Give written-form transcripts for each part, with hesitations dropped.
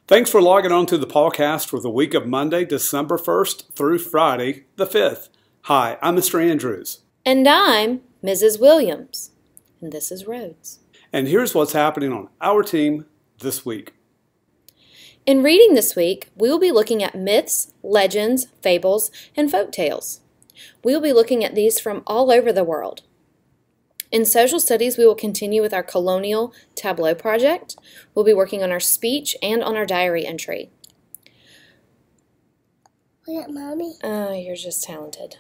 Thanks for logging on to the PawCast for the week of Monday, December 1st through Friday, the 5th. Hi, I'm Mr. Andrews. And I'm Mrs. Williams. And this is Rhodes. And here's what's happening on our team this week. In reading this week, we will be looking at myths, legends, fables, and folk tales. We will be looking at these from all over the world. In social studies, we will continue with our colonial tableau project. We'll be working on our speech and on our diary entry. Look at Mommy. Oh, you're just talented.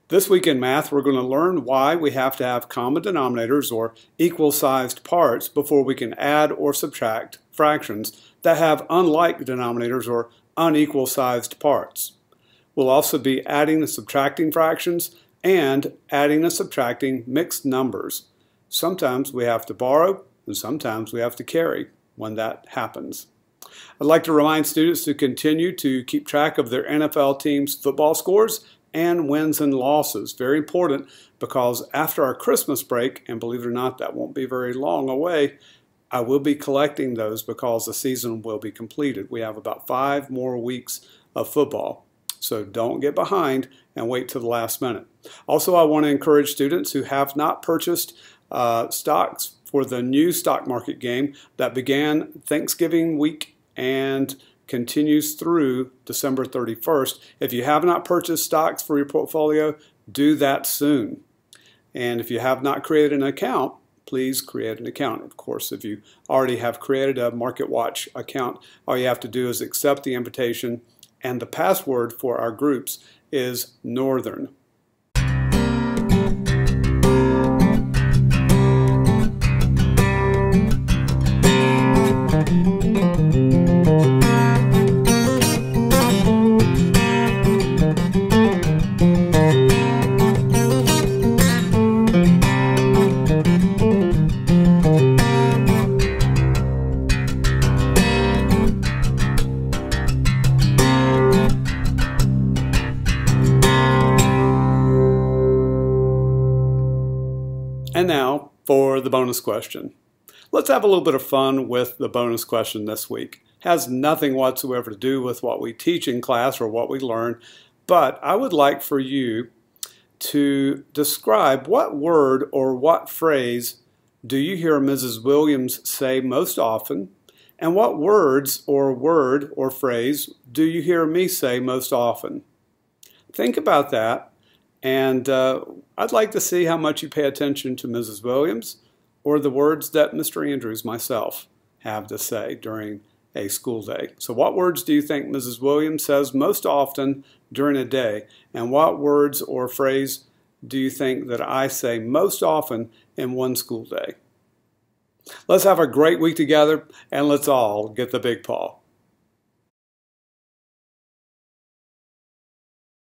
This week in math, we're going to learn why we have to have common denominators or equal-sized parts before we can add or subtract fractions that have unlike denominators or unequal-sized parts. We'll also be adding and subtracting fractions and adding and subtracting mixed numbers. Sometimes we have to borrow and sometimes we have to carry when that happens. I'd like to remind students to continue to keep track of their NFL team's football scores and wins and losses. Very important, because after our Christmas break, and believe it or not, that won't be very long away, I will be collecting those because the season will be completed. We have about 5 more weeks of football. So don't get behind and wait till the last minute. Also, I want to encourage students who have not purchased stocks for the new stock market game that began Thanksgiving week and continues through December 31st. If you have not purchased stocks for your portfolio, do that soon. And if you have not created an account, please create an account. Of course, if you already have created a MarketWatch account, all you have to do is accept the invitation, and the password for our groups is Northern. And now for the bonus question. Let's have a little bit of fun with the bonus question this week. It has nothing whatsoever to do with what we teach in class or what we learn, but I would like for you to describe what word or what phrase do you hear Mrs. Williams say most often, and what words or word or phrase do you hear me say most often? Think about that. And I'd like to see how much you pay attention to Mrs. Williams or the words that Mr. Andrews, myself, have to say during a school day. So what words do you think Mrs. Williams says most often during a day? And what words or phrase do you think that I say most often in one school day? Let's have a great week together, and let's all get the big paw.